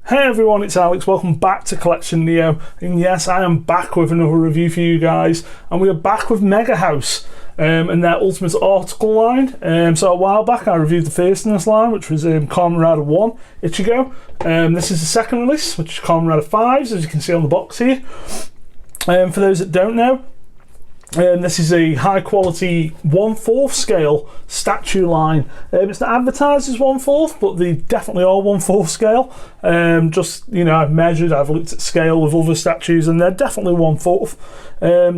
Hey everyone, it's Alex. Welcome back to CollectioNeo, and yes, I am back with another review for you guys, and we are back with Megahouse and their Ultimate Article line. So a while back I reviewed the first in this line, which was Kamen Rider 1, Ichigo. This is the second release, which is Kamen Rider 5, as you can see on the box here. For those that don't know, this is a high quality 1/4 scale statue line. It's not advertised as 1/4, but they definitely are 1/4 scale. Just, you know, I've measured, I've looked at scale with other statues, and they're definitely 1/4.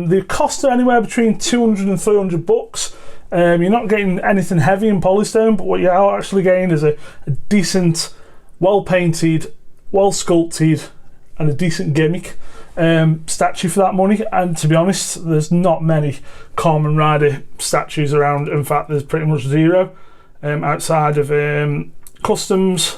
They cost anywhere between 200 and 300 bucks. You're not getting anything heavy in polystone, but what you are actually getting is a decent, well painted, well sculpted, and a decent gimmick statue for that money. And to be honest, there's not many Kamen Rider statues around. In fact, there's pretty much zero outside of customs,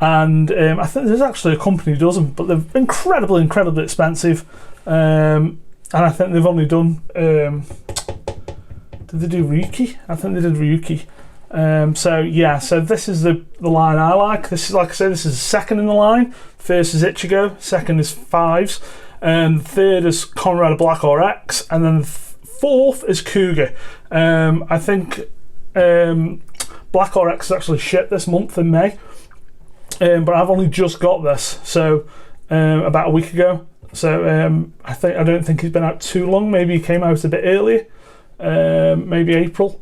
and I think there's actually a company who does them, but they're incredibly expensive, and I think they've only done did they do Ryuki? I think they did Ryuki. So yeah, so this is the line I like. This is, like I said, this is the second in the line. First is Ichigo, second is Faiz, third is Kamen Rider Black RX, and then fourth is Kuga. I think Black RX is actually shipped this month in May, but I've only just got this, so about a week ago. So I don't think he's been out too long. Maybe he came out a bit earlier, maybe April.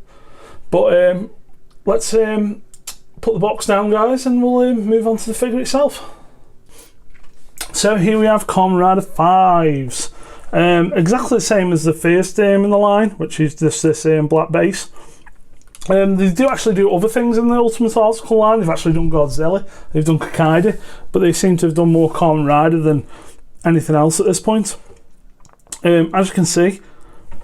But let's put the box down, guys, and we'll move on to the figure itself. So here we have Kamen Rider 5s. Exactly the same as the first in the line, which is just this black base. They do actually do other things in the Ultimate Article line. They've actually done Godzilla, they've done Kakaide, but they seem to have done more Kamen Rider than anything else at this point. As you can see,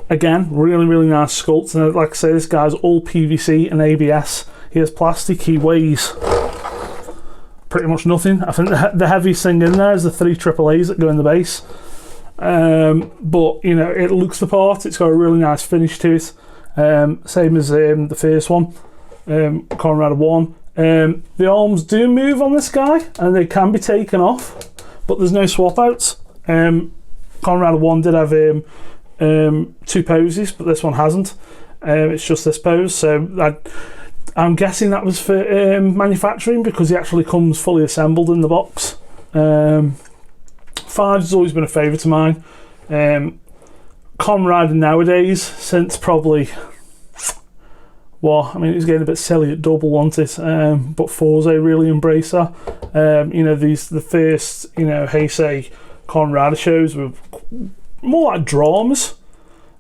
again, really nice sculpt. And like I say, this guy's all PVC and ABS. He has plastic. He weighs pretty much nothing. I think the heaviest thing in there is the 3 AAAs that go in the base. But you know, it looks the part. It's got a really nice finish to it. Same as the first one, Kamen Rider 1. The arms do move on this guy, and they can be taken off, but there's no swap outs. Kamen Rider 1 did have 2 poses, but this one hasn't. It's just this pose, so I'm guessing that was for manufacturing, because he actually comes fully assembled in the box. 5 has always been a favourite of mine. Kamen Rider nowadays, since probably, well, I mean, it was getting a bit silly at double, wasn't it? But 4's they really embrace that. You know, the first, you know, Heisei Kamen Rider shows were more like dramas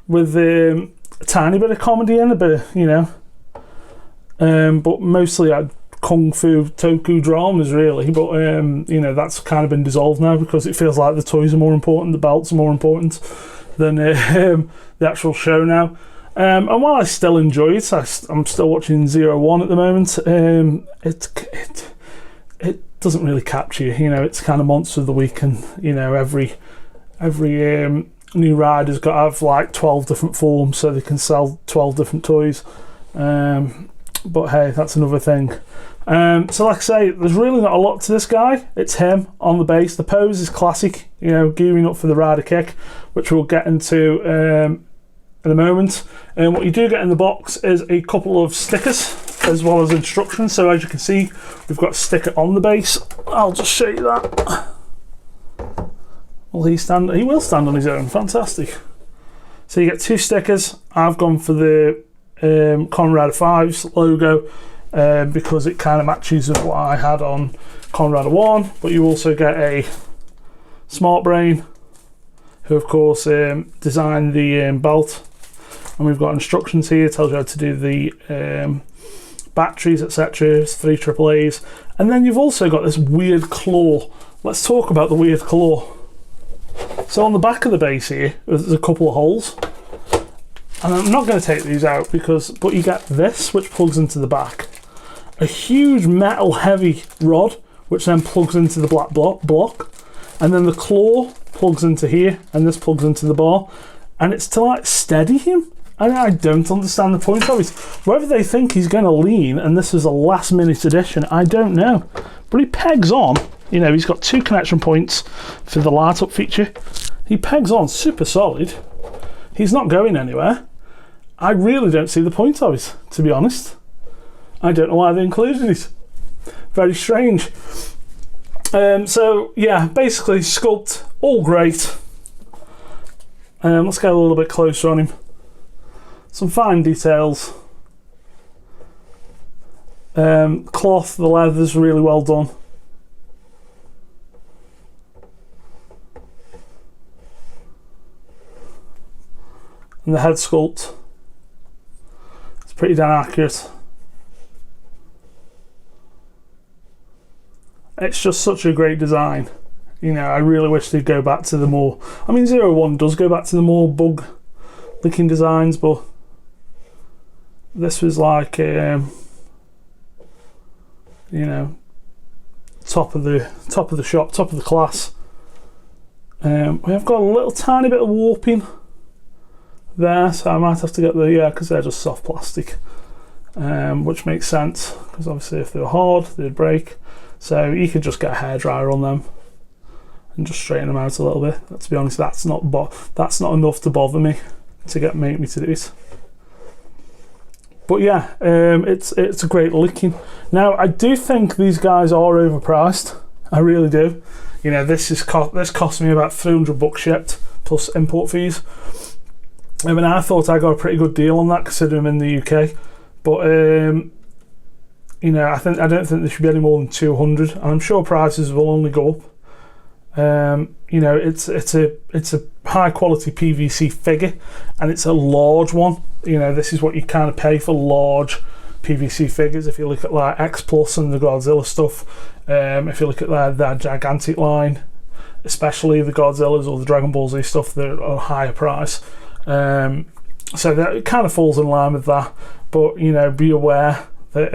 with a tiny bit of comedy and a bit of, you know, but mostly like kung fu toku dramas really. But you know, that's kind of been dissolved now, because it feels like the toys are more important, the belts are more important than the actual show now. And while I still enjoy it, I'm still watching 01 at the moment. It doesn't really capture you. You know, it's kind of monster of the week, and you know, every new rider's got to have like 12 different forms so they can sell 12 different toys. But hey, that's another thing. So like I say, there's really not a lot to this guy. It's him on the base. The pose is classic, you know, gearing up for the rider kick, which we'll get into in a moment. And what you do get in the box is a couple of stickers as well as instructions. So as you can see, we've got a sticker on the base. I'll just show you that. Will he stand? He will stand on his own. Fantastic. So you get 2 stickers. I've gone for the Kamen Rider 5's logo because it kind of matches with what I had on Kamen Rider 1. But you also get a Smart Brain, who of course designed the belt. And we've got instructions here. It tells you how to do the batteries, etc. 3 AAAs. And then you've also got this weird claw. Let's talk about the weird claw. So on the back of the base here, there's a couple of holes, and I'm not going to take these out but you get this, which plugs into the back, a huge metal heavy rod, which then plugs into the black block, and then the claw plugs into here, and this plugs into the bar, and it's to like steady him. I don't understand the point of it. Whether they think he's going to lean and this is a last minute addition, I don't know. But he pegs on, you know, he's got 2 connection points for the light up feature. He pegs on super solid. He's not going anywhere. I really don't see the point of it, to be honest. I don't know why they included it. Very strange. So yeah, basically sculpt, all great. Let's get a little bit closer on him. Some fine details. Cloth, the leather's really well done. And the head sculpt, it's pretty damn accurate. It's just such a great design. You know, I really wish they'd go back to the more, I mean 01 does go back to the more bug licking designs, but this was like you know, top of the shop, top of the class. We have got a little tiny bit of warping there, so I might have to get the, yeah, because they're just soft plastic, which makes sense, because obviously if they were hard they'd break. So you could just get a hairdryer on them and just straighten them out a little bit. To be honest, that's not enough to bother me to make me to do it. But yeah, it's a great licking. Now I do think these guys are overpriced. I really do. You know, this cost me about $300 shipped plus import fees. I mean, I thought I got a pretty good deal on that considering I'm in the UK, but you know, I don't think there should be any more than 200, and I'm sure prices will only go up. You know, it's a high quality PVC figure, and it's a large one. You know, this is what you kind of pay for large PVC figures. If you look at like X Plus and the Godzilla stuff, if you look at their gigantic line, especially the Godzillas or the Dragon Ball Z stuff, they're a higher price. So that it kind of falls in line with that. But you know, be aware that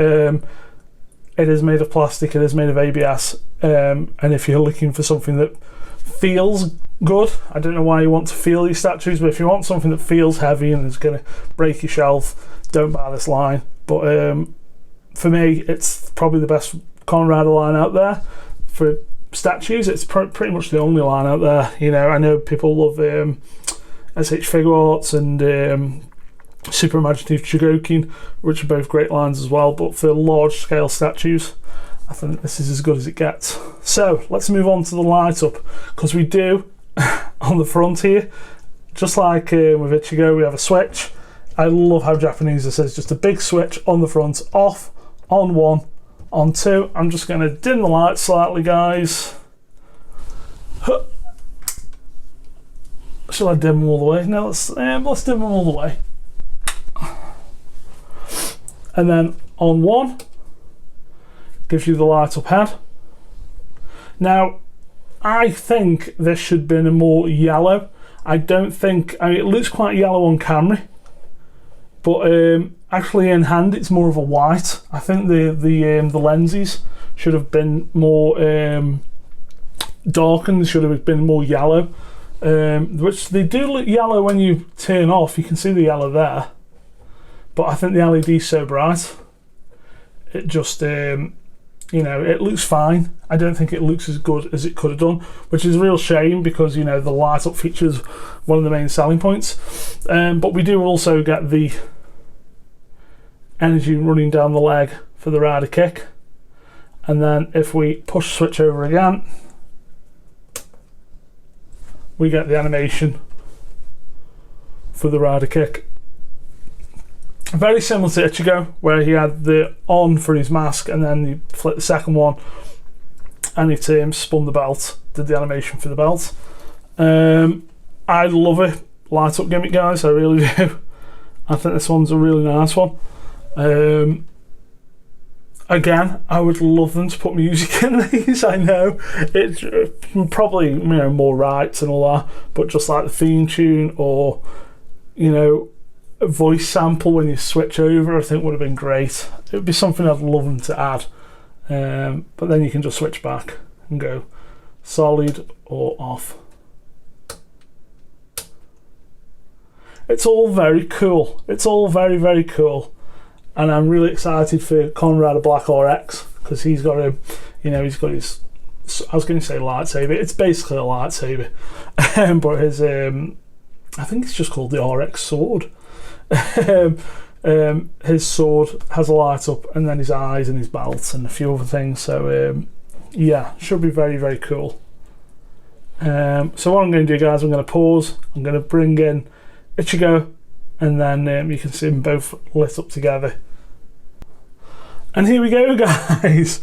it is made of plastic, it is made of ABS, and if you're looking for something that feels good, I don't know why you want to feel these statues, but if you want something that feels heavy and is going to break your shelf, don't buy this line. But for me, it's probably the best Kamen Rider line out there for statues. It's pretty much the only line out there. You know, I know people love SH Figure Arts and Super Imaginative Chogokin, which are both great lines as well, but for large scale statues, I think this is as good as it gets. So let's move on to the light up, because we do on the front here, just like with Ichigo, we have a switch. I love how Japanese this is, just a big switch on the front, off, on 1, on 2. I'm just going to dim the light slightly, guys. Shall I dim them all the way? No, let's dim them all the way. And then on 1 gives you the light up head. Now I think this should have been a more yellow. I don't think, I mean, it looks quite yellow on camera, but actually in hand it's more of a white. I think the lenses should have been more darkened, should have been more yellow, which they do look yellow when you turn off. You can see the yellow there. But I think the LED is so bright, it just, you know, it looks fine. I don't think it looks as good as it could have done, which is a real shame because, you know, the light up feature is one of the main selling points. But we do also get the energy running down the leg for the rider kick. And then if we push switch over again, we get the animation for the rider kick. Very similar to Ichigo, where he had the on for his mask and then he flipped the second one and he spun the belt, did the animation for the belt. I love it. Light up gimmick, guys, I really do. I think this one's a really nice one. Again, I would love them to put music in these. I know it's probably, you know, more rights and all that, but just like the theme tune or, you know, a voice sample when you switch over, I think would have been great. It would be something I'd love them to add, but then you can just switch back and go solid or off. it's all very cool. It's all very, very cool. And I'm really excited for Conrad of Black RX, because he's got a, you know, he's got his, I was going to say lightsaber. It's basically a lightsaber, but his, I think it's just called the RX sword. His sword has a light up, and then his eyes and his belt and a few other things. So yeah, should be very, very cool. So what I'm going to do, guys, I'm going to pause. I'm going to bring in Ichigo, and then you can see them both lit up together. And here we go, guys.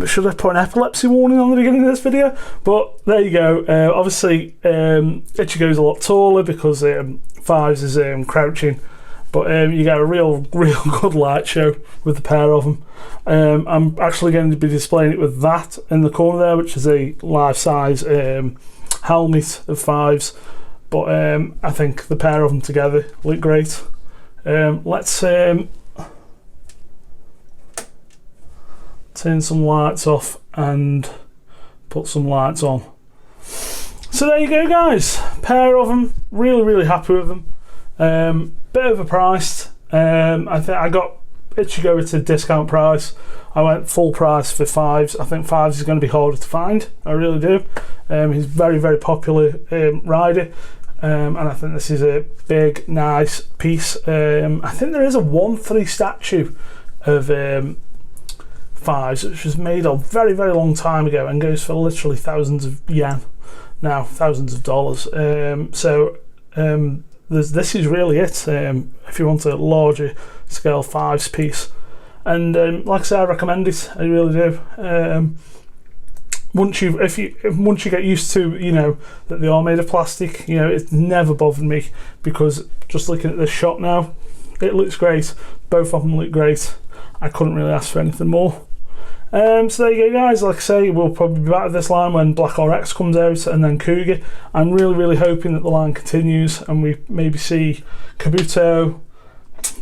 Should I put an epilepsy warning on the beginning of this video? But there you go. Obviously, Ichigo's a lot taller because Faiz is crouching. But you get a real good light show with the pair of them. I'm actually going to be displaying it with that in the corner there, which is a life-size helmet of Faiz. But I think the pair of them together look great. Let's turn some lights off and put some lights on. So there you go, guys. Pair of them. Really happy with them. Bit overpriced. I think I got Ichigo at a discount price. I went full price for Faiz. I think Faiz is going to be harder to find. I really do. He's very popular rider. And I think this is a big, nice piece. I think there is a 1/3 statue of Faiz, which was made a very long time ago and goes for literally thousands of yen now, thousands of dollars. This is really it if you want a larger scale Faiz piece. And like I say, I recommend it. I really do. Once you get used to, you know, that they are made of plastic, you know, it's never bothered me, because just looking at this shop now, it looks great. Both of them look great. I couldn't really ask for anything more. So there you go, guys. Like I say, we'll probably be back with this line when Black RX comes out, and then Cougar. I'm really hoping that the line continues and we maybe see Kabuto,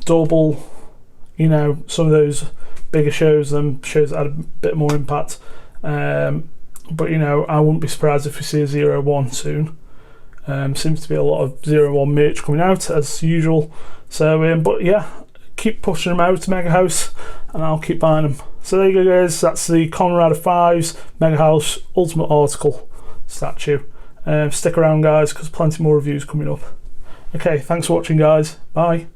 Double, you know, some of those bigger shows, them shows that had a bit more impact. But you know, I wouldn't be surprised if we see a 0-1 soon. Seems to be a lot of 0-1 merch coming out as usual. So, but yeah, keep pushing them out to Megahouse, and I'll keep buying them. So there you go, guys. That's the Conrad of Faiz Megahouse Ultimate Article statue. Stick around, guys, because plenty more reviews coming up. Okay, thanks for watching, guys. Bye.